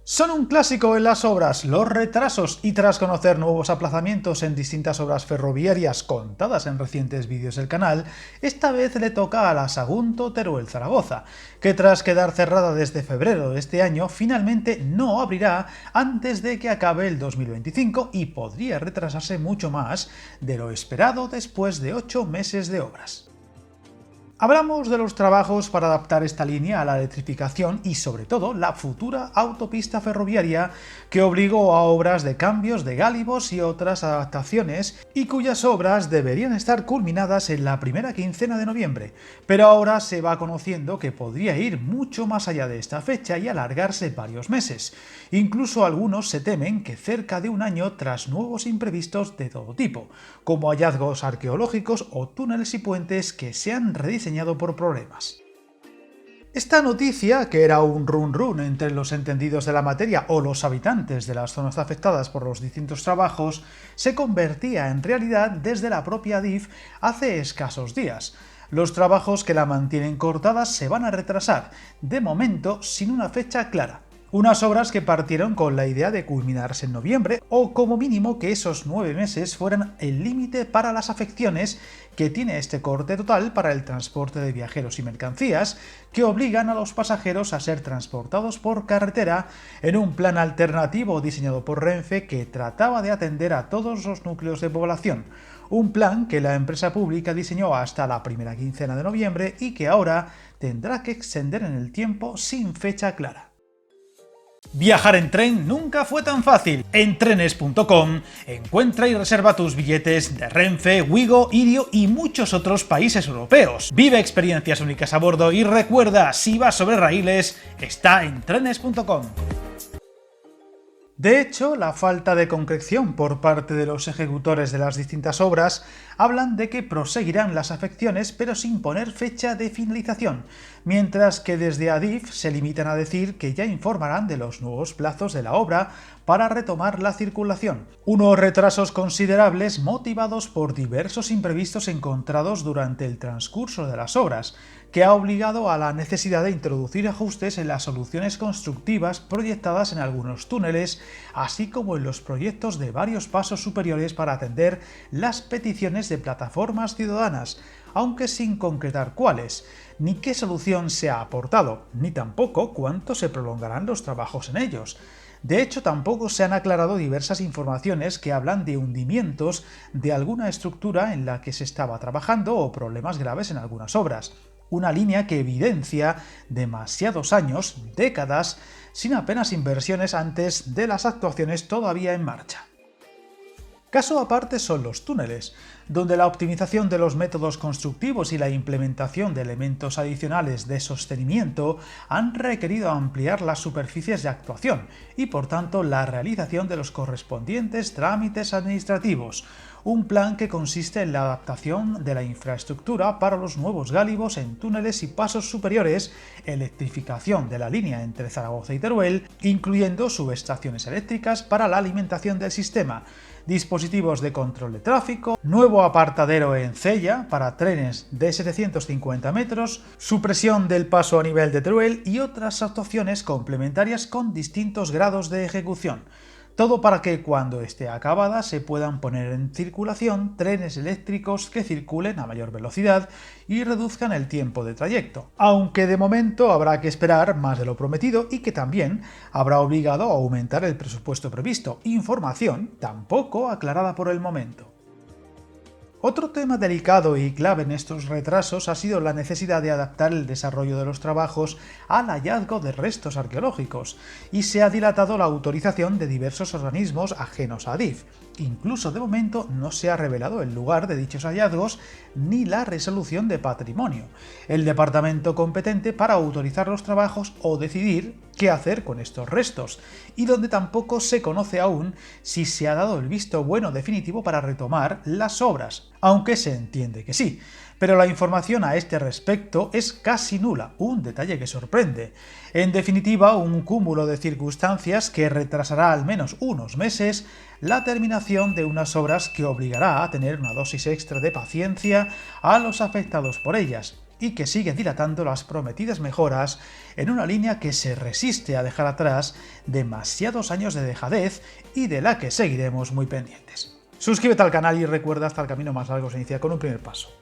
Son un clásico en las obras los retrasos y tras conocer nuevos aplazamientos en distintas obras ferroviarias contadas en recientes vídeos del canal, esta vez le toca a la Sagunto-Teruel-Zaragoza, que tras quedar cerrada desde febrero de este año, finalmente no abrirá antes de que acabe el 2025 y podría retrasarse mucho más de lo esperado después de 8 meses de obras. Hablamos de los trabajos para adaptar esta línea a la electrificación y sobre todo la futura autopista ferroviaria que obligó a obras de cambios de gálibos y otras adaptaciones y cuyas obras deberían estar culminadas en la primera quincena de noviembre, pero ahora se va conociendo que podría ir mucho más allá de esta fecha y alargarse varios meses. Incluso algunos se temen que cerca de un año tras nuevos imprevistos de todo tipo, como hallazgos arqueológicos o túneles y puentes que se han rediseñado por problemas. Esta noticia, que era un run run entre los entendidos de la materia o los habitantes de las zonas afectadas por los distintos trabajos, se convertía en realidad desde la propia Adif hace escasos días. Los trabajos que la mantienen cortada se van a retrasar, de momento sin una fecha clara. Unas obras que partieron con la idea de culminarse en noviembre, o como mínimo que esos 9 meses fueran el límite para las afecciones que tiene este corte total para el transporte de viajeros y mercancías, que obligan a los pasajeros a ser transportados por carretera en un plan alternativo diseñado por Renfe que trataba de atender a todos los núcleos de población. Un plan que la empresa pública diseñó hasta la primera quincena de noviembre y que ahora tendrá que extender en el tiempo sin fecha clara. Viajar en tren nunca fue tan fácil. En trenes.com encuentra y reserva tus billetes de Renfe, Wigo, Irio y muchos otros países europeos. Vive experiencias únicas a bordo y recuerda, si vas sobre raíles, está en trenes.com. De hecho, la falta de concreción por parte de los ejecutores de las distintas obras hablan de que proseguirán las afecciones pero sin poner fecha de finalización, mientras que desde Adif se limitan a decir que ya informarán de los nuevos plazos de la obra para retomar la circulación. Unos retrasos considerables motivados por diversos imprevistos encontrados durante el transcurso de las obras, que ha obligado a la necesidad de introducir ajustes en las soluciones constructivas proyectadas en algunos túneles, así como en los proyectos de varios pasos superiores para atender las peticiones de plataformas ciudadanas, aunque sin concretar cuáles, ni qué solución se ha aportado, ni tampoco cuánto se prolongarán los trabajos en ellos. De hecho, tampoco se han aclarado diversas informaciones que hablan de hundimientos de alguna estructura en la que se estaba trabajando o problemas graves en algunas obras. Una línea que evidencia demasiados años, décadas, sin apenas inversiones antes de las actuaciones todavía en marcha. Caso aparte son los túneles, donde la optimización de los métodos constructivos y la implementación de elementos adicionales de sostenimiento han requerido ampliar las superficies de actuación y, por tanto, la realización de los correspondientes trámites administrativos. Un plan que consiste en la adaptación de la infraestructura para los nuevos gálibos en túneles y pasos superiores, electrificación de la línea entre Zaragoza y Teruel, incluyendo subestaciones eléctricas para la alimentación del sistema, dispositivos de control de tráfico, nuevo apartadero en Cella para trenes de 750 metros, supresión del paso a nivel de Teruel y otras actuaciones complementarias con distintos grados de ejecución. Todo para que cuando esté acabada se puedan poner en circulación trenes eléctricos que circulen a mayor velocidad y reduzcan el tiempo de trayecto, aunque de momento habrá que esperar más de lo prometido y que también habrá obligado a aumentar el presupuesto previsto, información tampoco aclarada por el momento. Otro tema delicado y clave en estos retrasos ha sido la necesidad de adaptar el desarrollo de los trabajos al hallazgo de restos arqueológicos, y se ha dilatado la autorización de diversos organismos ajenos a Adif. Incluso de momento no se ha revelado el lugar de dichos hallazgos ni la resolución de patrimonio, el departamento competente para autorizar los trabajos o decidir qué hacer con estos restos, y donde tampoco se conoce aún si se ha dado el visto bueno definitivo para retomar las obras, aunque se entiende que sí. Pero la información a este respecto es casi nula, un detalle que sorprende. En definitiva, un cúmulo de circunstancias que retrasará al menos unos meses la terminación de unas obras que obligará a tener una dosis extra de paciencia a los afectados por ellas. y que sigue dilatando las prometidas mejoras en una línea que se resiste a dejar atrás demasiados años de dejadez y de la que seguiremos muy pendientes. Suscríbete al canal y recuerda, hasta el camino más largo se inicia con un primer paso.